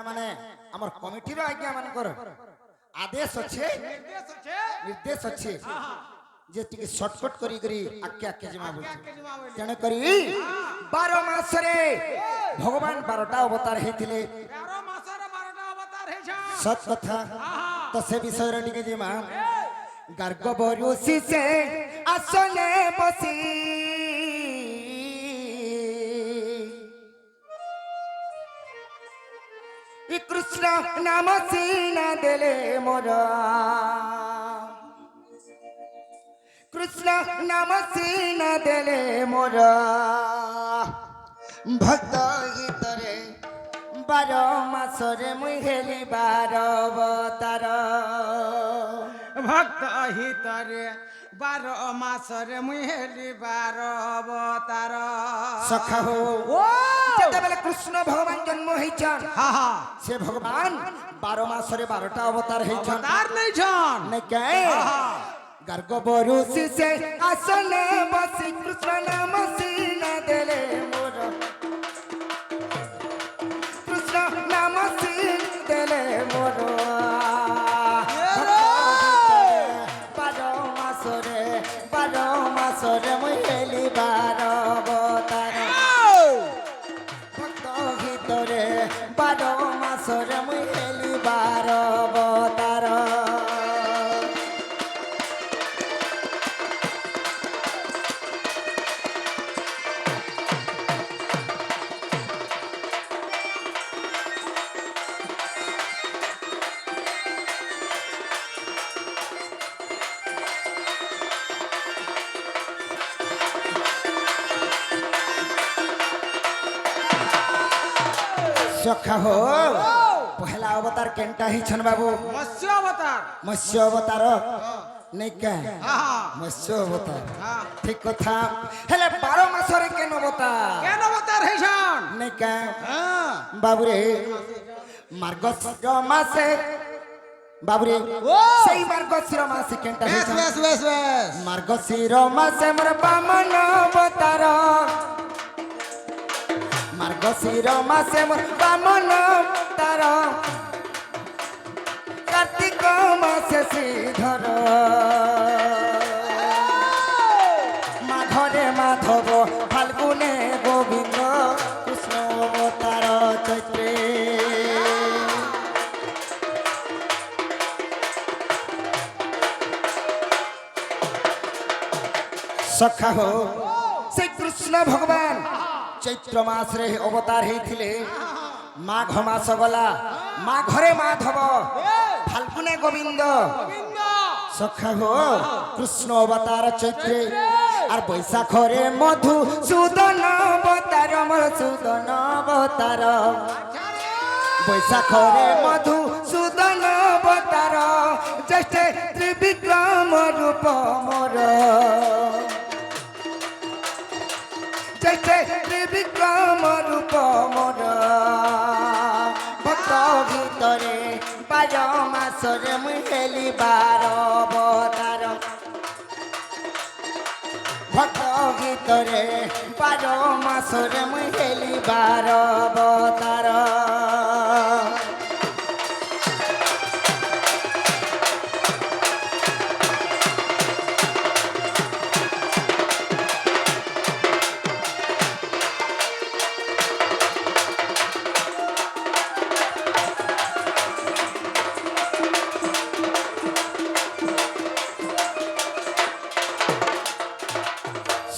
মানে আমার কমিটির আজ্ঞা মানকর আদেশ আছে निर्देश আছে যে টিকে শর্টকট করি করি আকে আকে জমা বলছে তেনে করি 12 মাসরে ভগবান 12টা অবতার হইতিলে 12 মাসরে 12টা অবতার হইছে সত কথা তো সে বিষয়রে টিকে জমা গার্গবরুষি সে আসনে বসি कृष्ण नाम सीना देले मोरा कृष्ण नाम सीना देले मोरा भक्त हितरे 12 मासरे मुई हेली 12 अवतार ভক্ত হিতরে 12 মাসরে মুই হেলি 12 অবতার सखा हो যেতেবেলে কৃষ্ণ ভগবান জন্ম হইছন হা হা সে ভগবান 12 মাসরে 12টা অবতার হইছন অবতার নেইছন নাই কে গার্গবরুষি সে আসনে বসি কৃষ্ণ নাম सीना देले मोरा कृष्ण नाम सीना देले मोरा 12 मासरे मुई हेली 12 अवतार भक्त हितरे 12 मासरे मुई हेली 12 अवतार सखा हो पहला अवतार केनटा ही छन बाबू मत्स्य अवतार नहीं क्या হা হা मत्स्य अवतार হা ठीक कथा हेले 12 मासरे केन अवतार কেন অবতার হইছন नहीं क्या হ্যাঁ बाबू रे मार्गशीर मासे बाबू रे सही मार्गशीर मासे केनटा ही छन বেশ मार्गशीर मासे मोर बामन अवतार मार्गशीर मासे मोर बामन अवतार कार्तिक मासे श्रीधर माघरे माधव फाल्गुने गोविंद कृष्ण अवतार चैत्रे सखा हो से कृष्ण भगवान चैत्र मास रे अवतार हेथिले माघ मास गला माघरे माधव फाल्गुने गोविंद सखा हो कृष्ण अवतार चैत्रे और बैशाखरे मधु सूदन अवतार मोर सूदन अवतार बैशाखरे मधु सूदन अवतार जैसे त्रिविक्रम रूप मोर जैसे त्रिविक्रम रूप मोर भक्त भितरे 12 मासरे मुई हेली 12 अवतार भक्त भितरे 12 मासरे मुई हेली 12 अवतार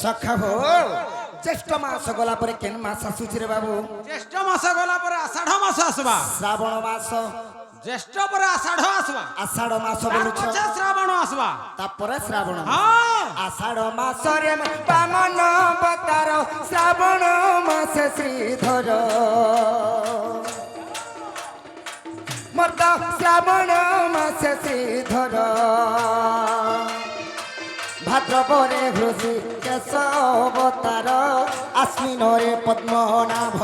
सखा हो ज्येष्ठ मास गला पर केन मास आसुची रे बाबू জ্যেষ্ঠ মাস গলা পরে আষাঢ় মাস আসবা श्रावण मास জ্যেষ্ঠ পরে আষাঢ় আসবা आषाढ़ मास তার बोलुछ পরে শ্রাবণ আসবা तापरे श्रावण मास হ্যাঁ आषाढ़ मासरे बामन अवतार श्रावण मास श्रीधर मर्द श्रावण मास श्रीधर भाद्रपरे हृषि केश अवतार आश्विनरे पद्मनाभ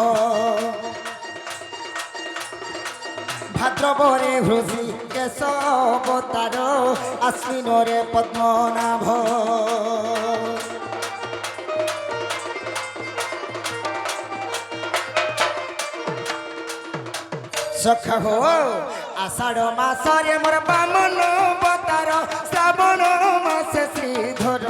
भाद्रपरे हृषि केश अवतार आश्विनरे पद्मनाभ সখা হো আষাঢ় মাসরে মোর বামন বতার শ্রাবণ মাসে শ্রীধর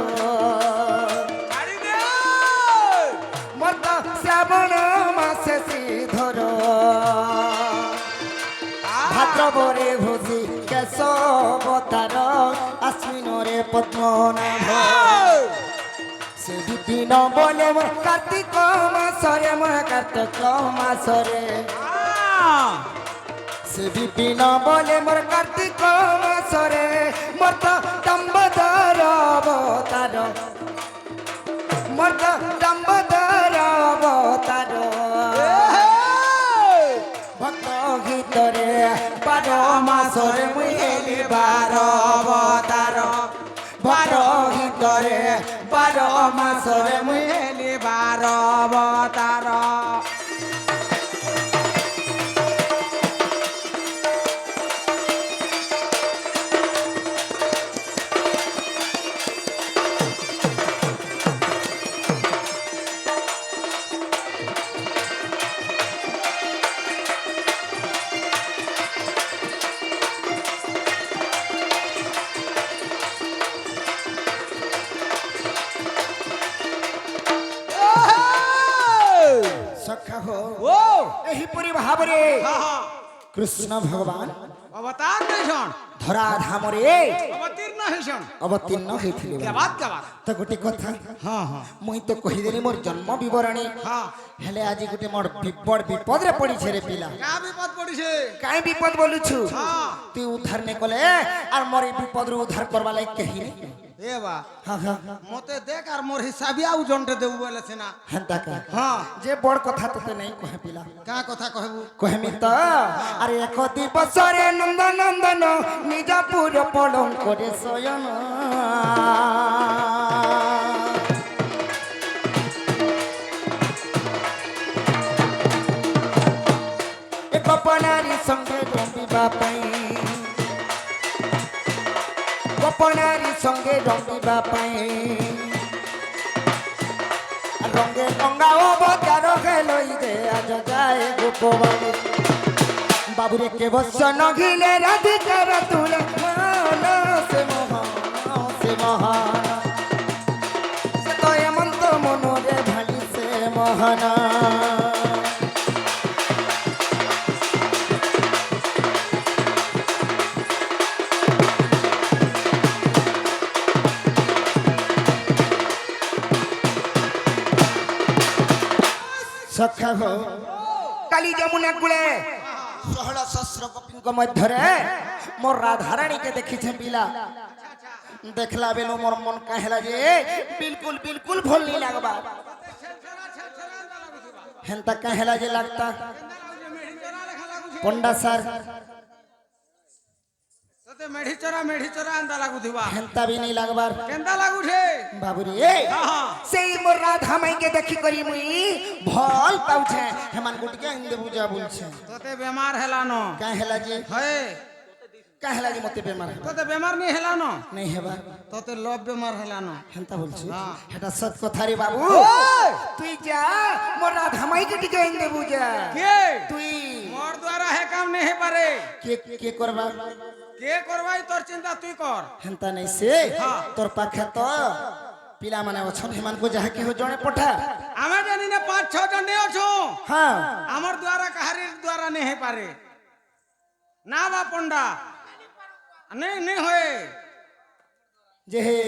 মোর তো শ্রাবণ মাসে শ্রীধর ভাদ্রবরে ভোজি কেশবতার আশ্বিনরে পদ্মনাভ সে বিপিন বলে মোর কার্তিক মাসরে মোর কার্তিক মাসরে সে বিপিন বলে মোর কার্তিক মাসরে মোর তো দাম্বদর অবতার মোর তো দাম্বদর অবতার ভক্ত গীতরে 12 মাসরে মুই হেলি 12 অবতার ভক্ত গীতরে 12 মাসরে মুই হেলি 12 অবতার সখা হো ও এহিপরি ভাবরে হা হা কৃষ্ণ ভগবান অবতার নহিছন ধরা ধামরে অবতীর্ণ হইছন অবতীর্ণ হয়েছিল কে বাত তো গোটে কথা হ্যাঁ হ্যাঁ মুই তো কহিদেলি মোর জন্ম বিবরণী হ্যাঁ হেলে আজি গোটে মোর বড় বিপদরে পড়িছে রে পিলা কা বিপদ পড়িছে কাই বিপদ বলুছু হ্যাঁ তুই উদ্ধার নে কলে আর মোর এই বিপদরে উদ্ধার করবা লাগ কেহি নে এ বা হ্যাঁ হ্যাঁ মতে দেখ আর মোর হিসাবিয়া ওজনটে দেউ বলেছে না হেন্তা কা হ্যাঁ যে বড় কথা তোতে নাই কহে পিলা কা কথা কহবু কহেমি তো আরে এক দিবসরে নন্দ নন্দন নিজাপুর পলং করে শয়ন এক গোপনারী সঙ্গে রঙ্গিবা পাই গোপনারী সঙ্গে রঙ্গিবা পাই রঙে রঙা অবতার খেলই দে আজ যায় গোপবাবু বাবুরে কে বৎস নঘিলে রাধিকার তুলে মান সে মহান সে তো এমন তো মনোরে ভালি সে মহান সখা হো কালী যমুনা কূলে 16 সহস্র গোপীঙ্ক মধ্যরে মোর রাধারানীকে দেখিছে পিলা দেখলা বেলু মোর মন কাহেলা যে বিলকুল বিলকুল ভল নি লাগবা হেনতা কাহেলা যে লাগতা পন্ডা স্যার ততে মেঢ়ি চরা আন্দা লাগুথিবা হেনতা বি নি লাগবার কেন্দা লাগুছে বাবুরি হ্যাঁ হ্যাঁ সেই মোর রাধা মাইকে দেখি করি মুই ভল পাউছে হেমান গুটিকে ইন্দে পূজা বলছে তোতে বেমার হেলানো কাহেলা যে হয়ে কাহেলা যে মতে বেমার তোতে বেমার নি হেলানো নাই হেবা তোতে লব বেমার হেলানো হেনতা বলছি হ্যাঁ। এটা সৎ কথা রে বাবু ওই! তুই যা মোর রাধা মাইকে টিকে ইন্দে পূজা কে তুই মোর দ্বারা হে কাম নেই হে পারে কে কে করবা কে করবাই তোর চিন্তা তুই কর হেনতা নাই সে হ্যাঁ। তোর পাখে তো পিলা মানে অছন হেমানকু যাহা কি হো জনে পঠা আমি জানি না 5-6 জন নে অছো হ্যাঁ আমার দ্বারা কাহারির দ্বারা নেই হে পারে না বা পন্ডা নেই নেই হয়ে যে হে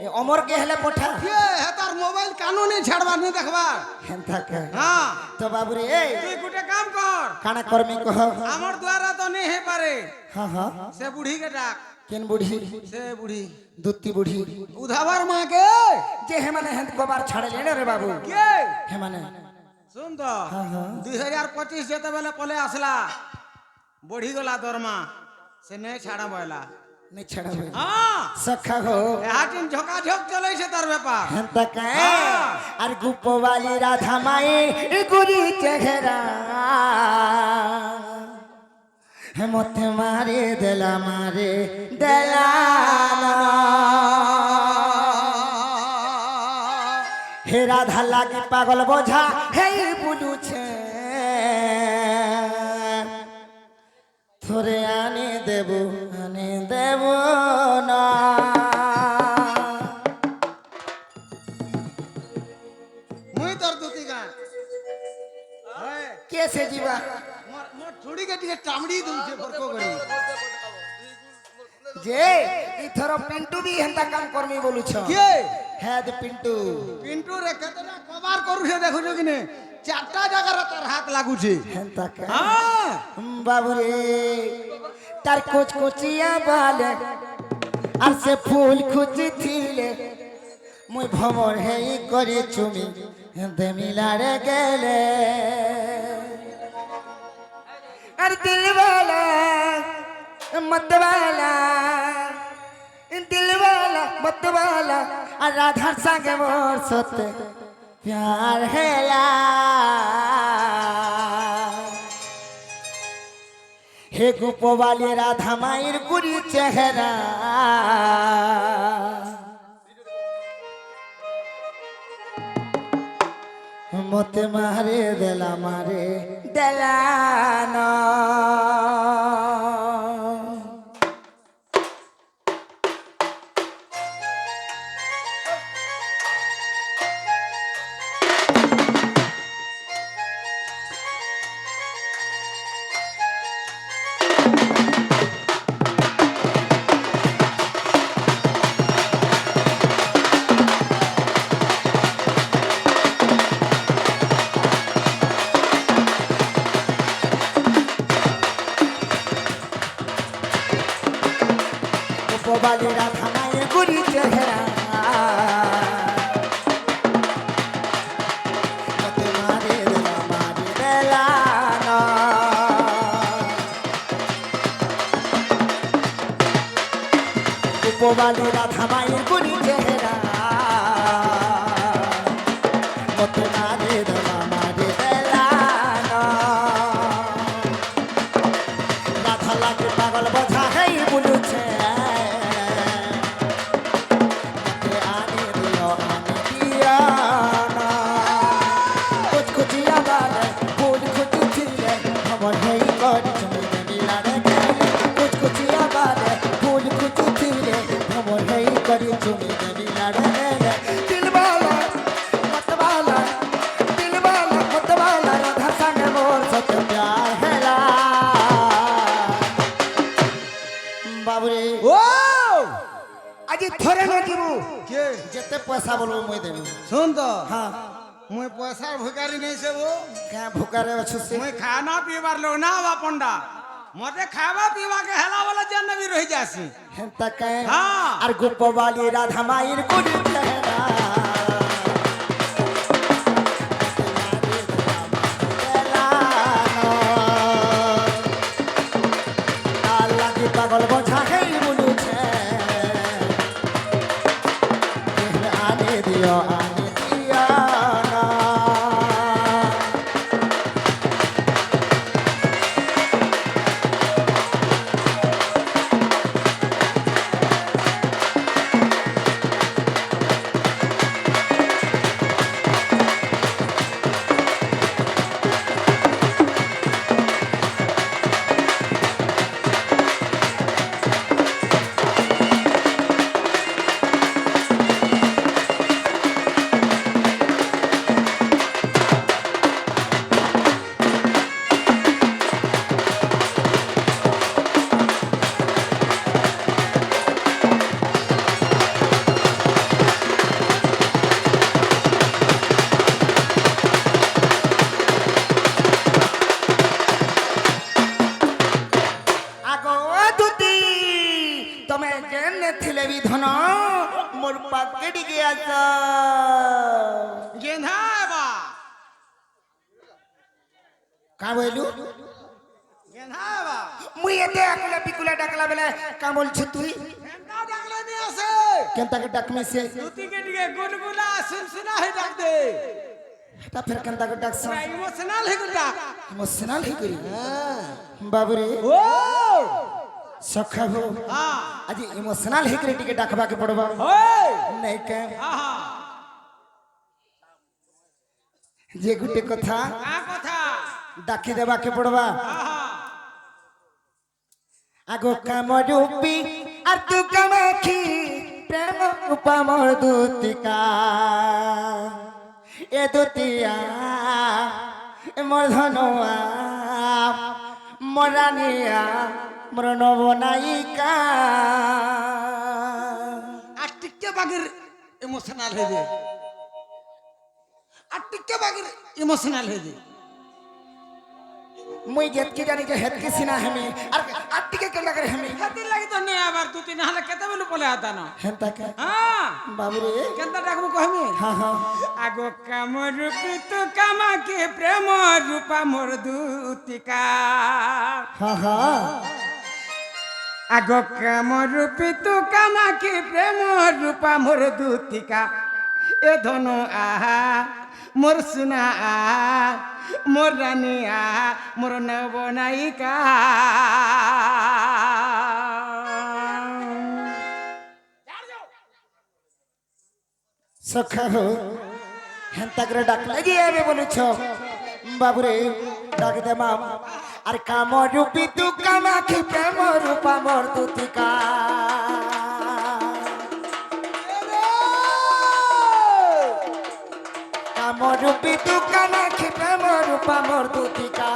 এ অমর কে হেলে পঠা কে হে তার মোবাইল কানুনি ছাড়বার নি দেখবার হেনতা কে হ্যাঁ তো বাবুরে এই তুই গুটে কাম কর কানা কর্মী কহ আমার দ্বারা তো নেই হে পারে হ্যাঁ হ্যাঁ সে বুড়ি কে ডাক কেন বুড়ি সে বুড়ি দুত্তি বুড়ি উধাবার মা কে যে হে মানে হেন কবার ছাড়ে লেনে রে বাবু কে হে মানে শুন তো হ্যাঁ হ্যাঁ 2025 যেতেবেলে পলে আসলা বড়ি গলা দরমা সে নে ছাড়া বয়লা नहीं छड़ा हुए হ্যাঁ सखा हो হাটিন ঝোকাঝোক চলেছে তার ব্যাপার हंता का और गुप्पो वाली राधा माई गुरी चेहरा है मोते मारे देला हे राधा लागे पागल बोझा हे बुलू छे থরে আনি দেব না। মুই তোর দুতি গান হয় কে সে ଯିବା মোর ছুড়িকে টিকে চামড়ি দউছে ফরক করি যে ইথর পিন্টু বি হেন্তা কাম করমি বলুছ কে হ্যাঁ দে পিন্টু পিন্টু রে কেতনা কভার করুছে দেখুছ কিনে চারটা জায়গার তার হাত লাগুছে হেন্তা কা হ্যাঁ বাবু রে তার কোচ কোচিয়া বালে আর সে ফুল খুঁজি থিলে মুই ভমর হেই করে চুমি দে মিলারে গেলে আর দিলওয়ালা मतवाला दिलवाला मतवाला और राधार संगे मोर सोते प्यार हेला हे गोपवाली राधा मायर गुरी चेहरा मत मारे देला ना गोपाली राधा माये गुरी चेहरा मत मारे देला ना गोपाली राधा माये गुरी चेहरा मत मारे देला ना राधा लागे पागल बोझा है बुलू छे বাবুরে ও আজি থরে না দিবু কে যেতে পয়সা বলবো মই দেবু শুন তো হ্যাঁ মুই পয়সার ভিখারি নেই সে ও কে ভুকারে অছু সে মুই খানা পিবার লোক না বা পন্ডা মতে খাবা পিবা কে হেলা वाला জান নবী রহি যাসি হেন্তা কে হ্যাঁ। আর গোপবালি রাধা মায়ের গুরি চেহারা পাগল বোঝা হেই বলুছে আনে দিও না मोर पाकेट गया गेंधा बा का बोलू गेंधा बा मुई एते अकला पिकुला डाकला बेला का बोलछ तुई गेंधा डाकले नहीं आसे केनता के डाकमे से दूती के टिके गुनगुना सुनसुना है डाक दे ता फिर केनता के डाक सा इमोशनल है गुंडा इमोशनल ही करी बाबूरे ओ सखा हो हां आज इमोशनल ही करी टिके डाकबा के पड़बा ओए नहीं के हां हां जे गुटे कथा का कथा डाके देबा के पड़बा हां हां আগো কামরূপী আর তু কামাখি প্রেম উপামর দুতিকা এ দুতিয়া মোর ধনুয়া মরানিয়া মোর নবনায়িকা। আর টিকে বাগের ইমোশনাল হয়ে যায়, আর টিকে বাগের ইমোশনাল হয়ে যায়। মুই যেতকে জানি যে হেতকে সিনা হেমি আর আটটিকে কেন করে হেমি খাতির লাগি তো নে আবার দু তিন হালে কেতে বলে পলে আতা না। হেনতা কে হ্যাঁ বাবুরে কেনটা ডাকবো কহমি। হ্যাঁ হ্যাঁ আগো কামরূপী তু কামাকে প্রেম রূপা মোর দুতিকা। হ্যাঁ হ্যাঁ আগো কামরূপী তু কামাকে প্রেম রূপা মোর দুতিকা এ ধনু আহা মোর সুনা আহা মোর রানী আহা মোর নবনায়িকা। সখা হো হেনতা করে ডাকলে যে আবে বলেছ বাবুরে ডাক দে মাম আর কামরূপী তু কামাখি প্রেম রূপা মোর দুতিকা। কামরূপী তু কামাখি প্রেম রূপা মোর দুতিকা।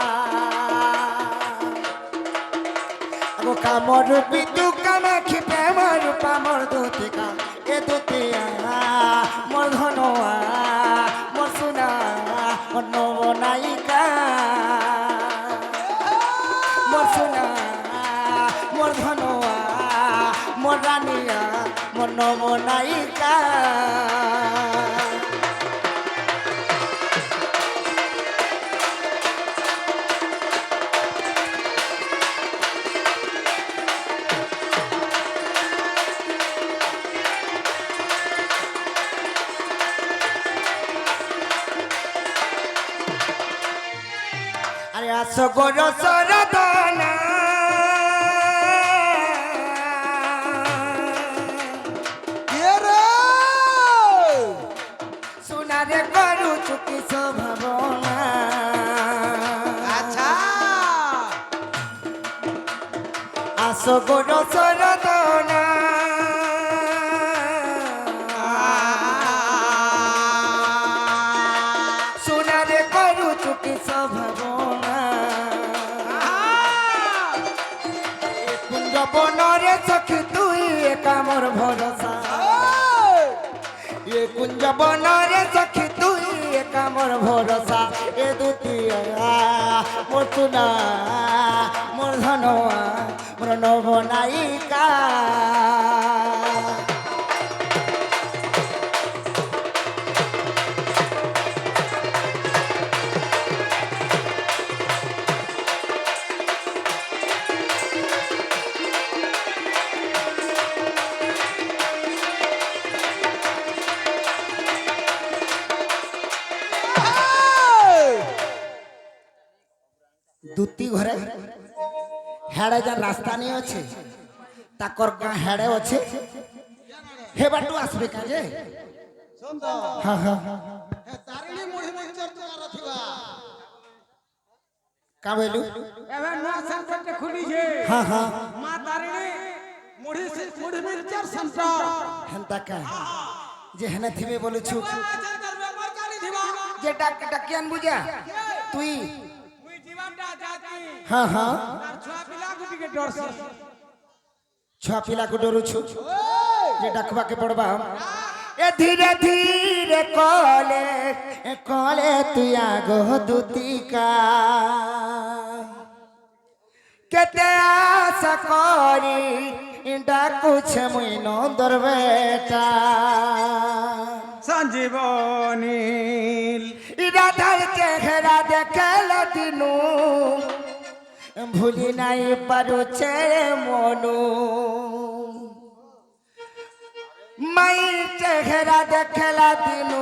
আগো কামরূপী তু কামাখি প্রেম রূপা মোর দুতিকা এ দুতিয়া মোর ধনুয়া মোর সোনা মোর নবনায়িকা। মোর সোনা মোর ধনুয়া মোর রানিয়া মোর নবনায়িকা। আরে আসো গর সরদনা সোনারে করু চুকি ভাবনা। আচ্ছা আসো গর সরদনা সোনারে করু চুকি ভাবনা। কুঞ্জ বনরে সখী তুই একা মোর ভরসা এ কুঞ্জ বনরে সখী তুই একা মোর ভরসা এ দুতিয়া মোর সোনা মোর ধনুয়া মোর নবনায়িকা। দুতি ঘরে হেড়ে যান রাস্তা নিয়ে আছে তাকর গাঁ হেড়ে আছে হে বাটু আসবে কাজে। হ্যাঁ হ্যাঁ কা বলু এবার নয়া সেন্টারটা খুলিছে। হ্যাঁ হ্যাঁ মা তারিণী মুড়ি মুড়ি মির্চার সেন্টার। হেনতা কা যে হেনে থিবে বলেছু সেন্টার ব্যবহার চালি দিবা। যে ডাকিয়ান বুঝা তুই মুই জীবনটা যাতি হ্যাঁ হ্যাঁ আর ছুয়া পিলা গুটিকে ডরছি। ছুয়া পিলাକୁ ଡରୁଛୁ ଯେ ଡାକବାକେ ପଡବା ଏ ଧୀରେ ଧୀରେ କଲେ କଲେ ତୁଇ ଆଗ ଦୁତିକା କେତେ ଆଶା କରି ডাকুছে মুই নন্দর বেটা সঞ্জীবনী রাধার চেহারা দেখল দিনু ভুলি নাই পারুছে মনু মাই চেহারা দেখল দিনু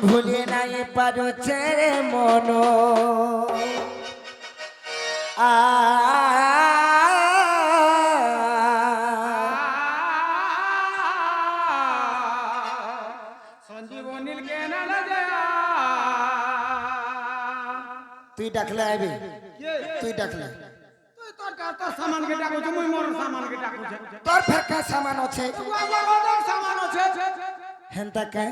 ভুলি নাই পারুছে মনু সঞ্জীবনীর কেনালা যা তুই ডাকলে আবি তুই ডাকলে তুই তো তোর সামান কে ডাকুছে মুই মোর সামান কে ডাকুছে তোর ফের কা সামান আছে আমার অনেক সামান আছে হেনতা কে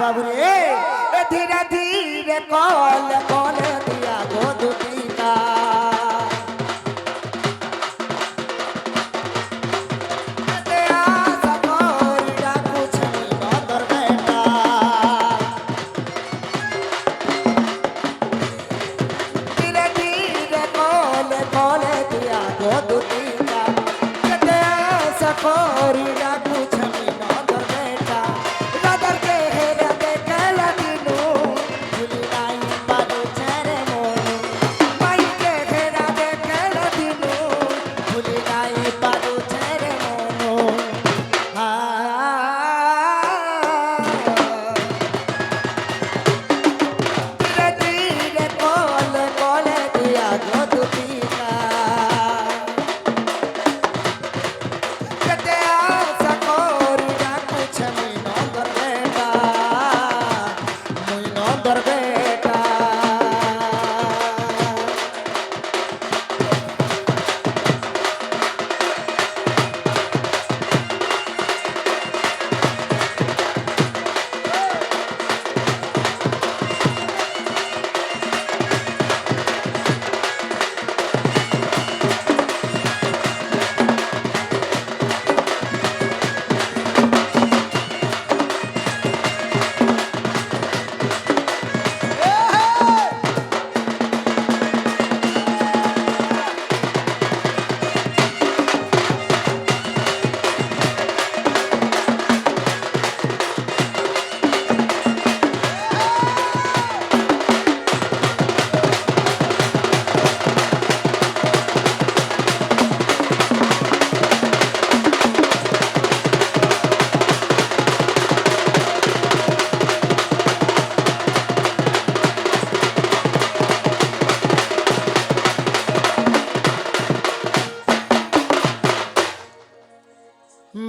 বাবুরে এ ধীরে ধীরে কল কল দিয়া গো দুটিকা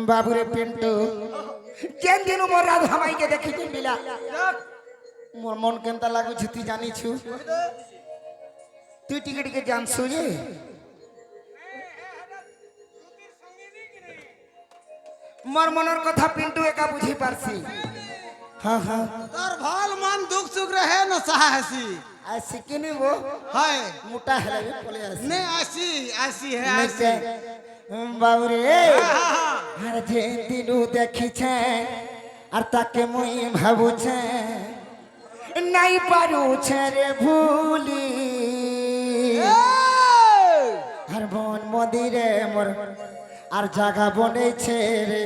বাবুরে পিন্টু কেন দিন মোর রাধা মাইকে দেখিতে মিলা মোর মন কেনতা লাগুছে তুই জানিছু তুই টিকে টিকে জানছু যে মোর মনের কথা পিন্টু একা বুঝি পারছি হ্যাঁ হ্যাঁ তোর ভাল মান দুঃখ সুখ রহে না সাহসী আসি কিনি বো হয় মোটা হেলে পলে আসি নে আসি আসি হে আসি নিচে বাবুরে আর যে দিনু দেখিছে আর তাকে মুই ভাবুছে নাই পারুছে রে ভুলি আর বন মন্দিরে মোর আর জাগা বনেছে রে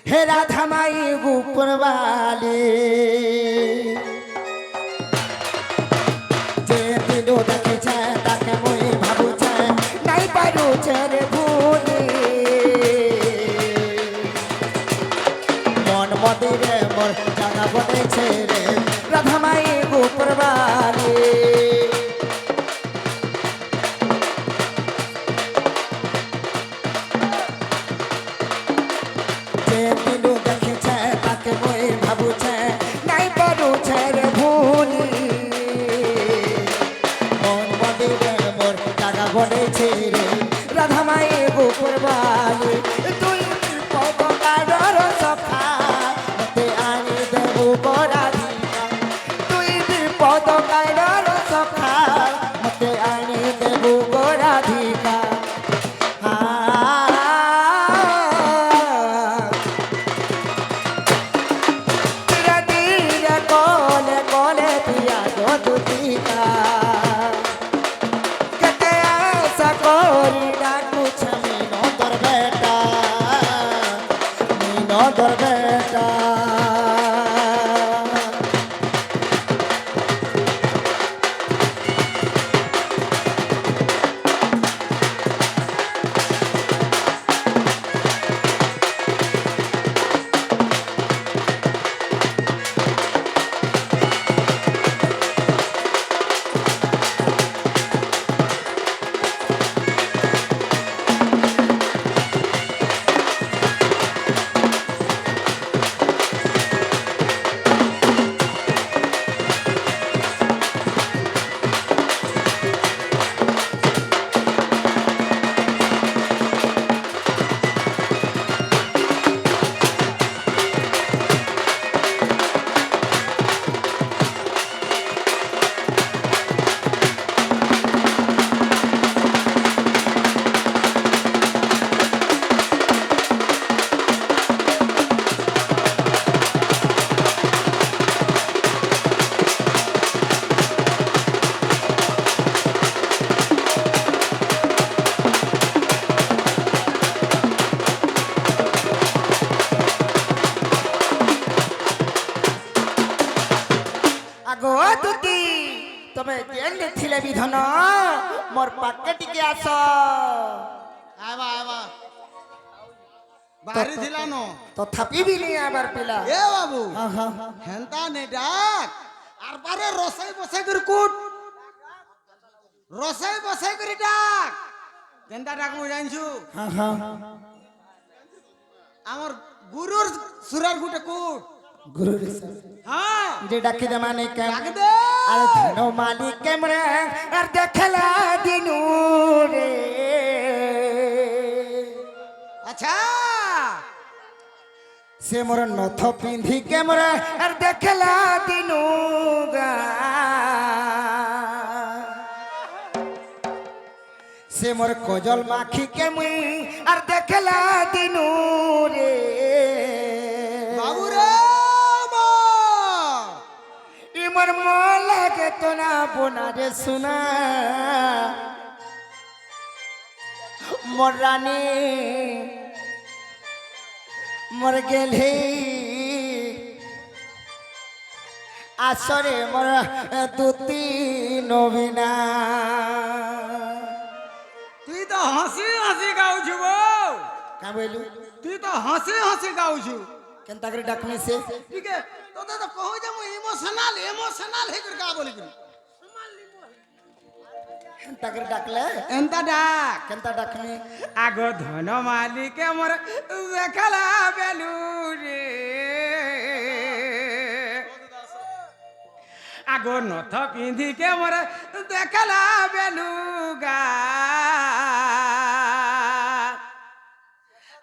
হে রাধা মাই গুপুরবালি যে দিনু দেখিছে তাকে মুই ভাবুছে নাই পারুছে রে ভুলি মন মন্দিরে মোর জাগা বনেছে রে রাধা মাই গুপুরবালি যে দিনু দেখিছে তাকে মুই ভাবুছে নাই পারুছে রে ভুলি মন মন্দিরে মোর জাগা বনেছে রে রাধা মাই গুপুরবালি তুই পবকারর সখা মতে আনি দেবু পরাধিকা তুই পদকারর সখা মতে আনি দেবু পরাধিকা কলে কলে দিয়া দুদিকা কেতে আশা করি ডাকুছ আমি নন্দর বেটা ନେବି ଧନ ମୋର ପାକେ ଟିକେ ଆସ ଆବା ଆବା ବାହାରି ଥିଲା ନ ତଥାପି ବି ନେଇ ଆবার ପିଲା এ বাবু ହଁ ହଁ হেনতা নে ডাক আর বারে রসাই বসাই করে কুট রসাই বসাই করে ডাক কেনতা ডাক মু জানছু ହଁ ହଁ আমার গুরুর সুরার গুটে কুট গুরু হ্যাঁ যে ডাকি দে মানে কেম ডাক দে আরে ধন মালিক কেমরে আর দেখলা দিনু রে আচ্ছা সে মোর নথ পিন্ধি কেমরে আর দেখলা দিনু গা সে মোর কজল মাখি কেমুই আর দেখলা দিনু রে বাবু রে ইমর লাগে তো না বোনা রে শোনা মোর রানী মোর গেলে আসরে মোর দুতি নবীনা তুই তো হাসি হাসি গাউছু বউ কা বইলু তুই তো হাসি হাসি গাউছু কেনতা করে ডাকনি সে ঠিক আছে তোতে তো কহু যে মু ইমোশনাল ইমোশনাল হে করে কা বলি করি কেনতা করে ডাকলে এন্তা ডাক কেনতা ডাকনি আগো ধন মালিকে মোর দেখালা বেলু রে আগো নথ পিন্ধিকে মোর দেখালা বেলু গা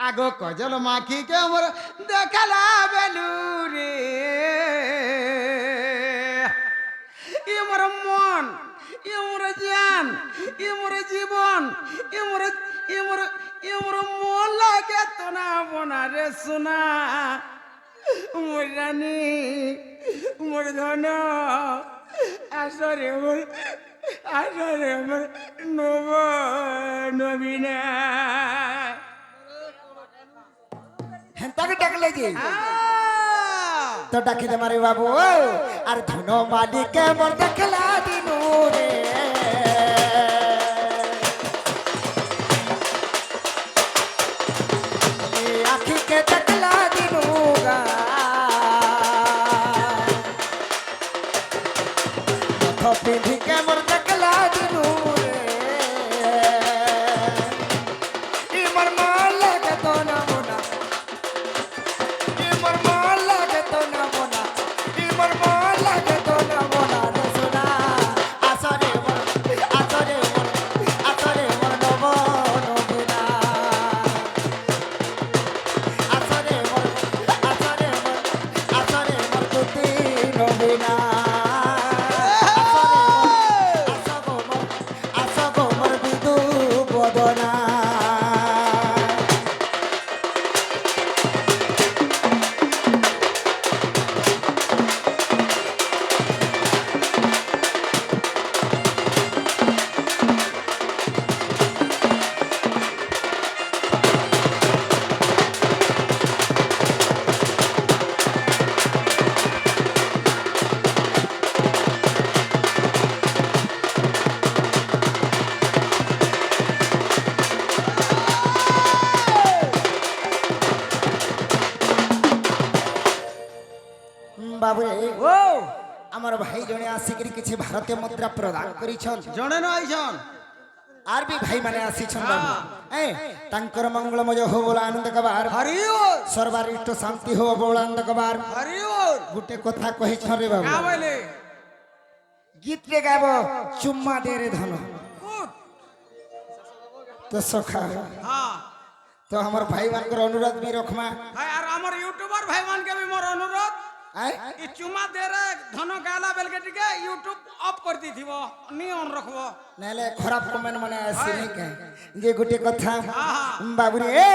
আগো কজল মাখিকে মোর দেখালা বেলু রে ই মোর মন ই মোর জান ই মোর জীবন ই মোর মন লাগে তো না বোনা রে সোনা মোর রানী মোর ধন আসরে মোর নব নবীনা হেনতা করে ডাকলে যে তো ডাকি দে মারে বাবু আর ধন মালিক মোর দেখলা দিনু রে আখি কে দেখলা দিনু গা নথ পিন্ধি কে মোর দেখলা দিনু রে ইমর মাল লাগে তো না মোনা ইমর মাল লাগে তো না মোনা ইমর মাল লাগে তো না মোনা রে সোনা আসরে মোর নব নবীনা আসরে মোর দুতি নবীনা আসগো মোর বিদু বদনা বাবু ও আমার ভাই জনে আসিকি কিছু ভারতীয় মুদ্রা প্রদান করিছন জনে ন আইছন আর বি ভাই মানে আসিছন বাবু তাঙ্কর মঙ্গলময় হো বলে আনন্দ কবার হরি ও সর্বারিষ্ট শান্তি হো বলে আনন্দ কবার হরি ও গোটে কথা কহিছন রে বাবু কা বলে গীত রে গাব চুম্মা দে রে ধন তো সখা হ্যাঁ তো আমার ভাই মানকর অনুরোধ বি রখমা ভাই আর আমার ইউটিউবার ভাই মান কে भी मोर अनुरोध আই ই চুমা দে রে ধন গালা বেল के টিকে ইউটিউব অফ कर दी থিব নি অন রাখবো নালে খারাপ কমেন্ট মানে আসি নাই কে যে গোটে কথা হ্যাঁ বাবু রে